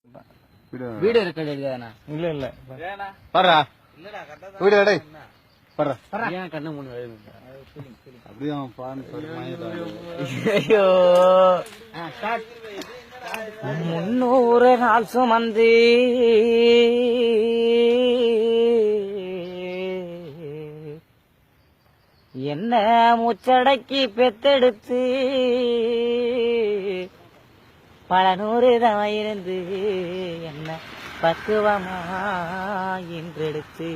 வீடு இருக்காண்ணா? இல்ல இல்ல பாரா வீடு எடை பாரா ஏன் கண்ணு மூணு அப்படியே ஐயோ 300 நாள் சுமந்து என்ன மூச்சடக்கி பெத்தெடுத்து பல நூறு தான் இருந்து என்ன பக்குவமா என்றெடுத்து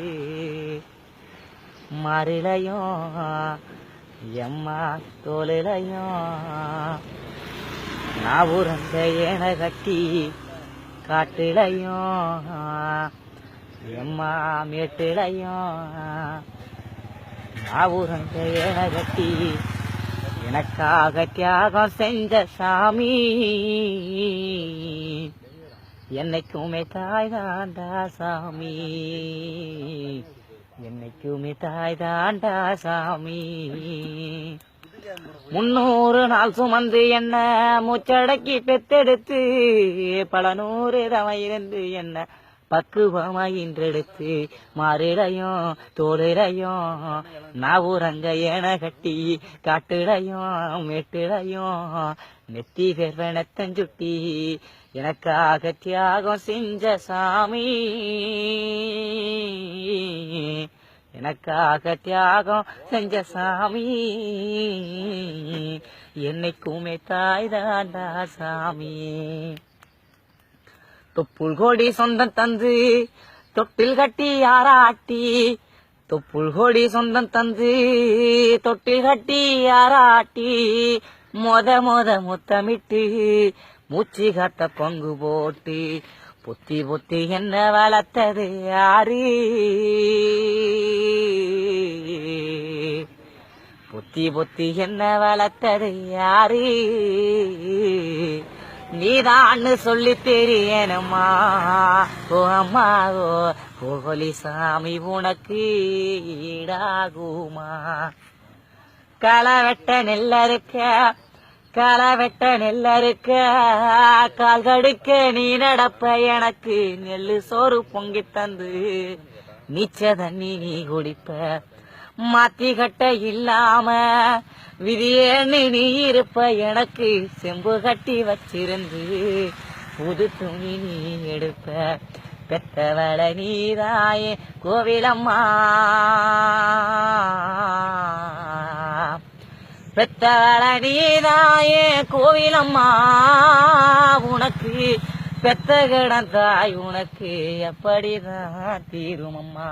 மறிலையும் எம்மா தோலையும் நான் உறந்த ஏன கட்டி காட்டிலையும் எம்மா மேட்டிலையும் நான் உறந்த ஏன கட்டி எனக்காக தியாகம் செஞ்ச சாமி என்னைக்குமே தாய் தாண்டா சாமி என்னைக்குமே தாய் தாண்டா சாமி 300 நாள் சுமந்து என்ன மூச்சடக்கி பெத்தெடுத்து பல நூறு தவம் இருந்து என்ன பக்குவமாய் இன்றெடுத்து மாறிலையும் தோளிலையும் நான் ஊரங்க ஏன கட்டி காட்டுலையும் மேட்டுலையும் நெத்தி பெருவனத்தஞ்சுட்டி எனக்காக தியாகம் செஞ்ச சாமி எனக்காக தியாகம் செஞ்ச சாமி என்னைக்குமே தாய் தாண்டா சாமி தொப்புள் கோடி சொந்தம் தந்து தொட்டில் கட்டி ஆராட்டி தொப்புள் கோடி சொந்தம் தந்து தொட்டில் கட்டி ஆராட்டி மொத முத்தமிட்டு மூச்சு காத்த பங்கு போட்டு பொத்தி பொத்தி என்ன வளர்த்தது யாரு பொத்தி பொத்தி என்ன வளர்த்தது யாரு நீதான்னு சொல்லி தெரியணுமா ஓ அம்மா ஓ கோகலி சாமி உனக்கு ஈடாகுமா களை வெட்ட நெல்ல இருக்க கால் கடுக்க நீ நடப்ப எனக்கு நெல்லு சோறு பொங்கி தந்து நீச்ச தண்ணி நீ குடிப்ப மாத்தி கட்ட இல்லாம விதியேன்னு நீ இருப்ப எனக்கு செம்பு கட்டி வச்சிருந்து புது துணி நீ எடுப்ப பெத்தவள நீதாயே கோவிலம்மா பெத்தவள நீதாயே கோவிலம்மா உனக்கு பெத்த கிடந்தாய் உனக்கு எப்படிதான் தீருமம்மா.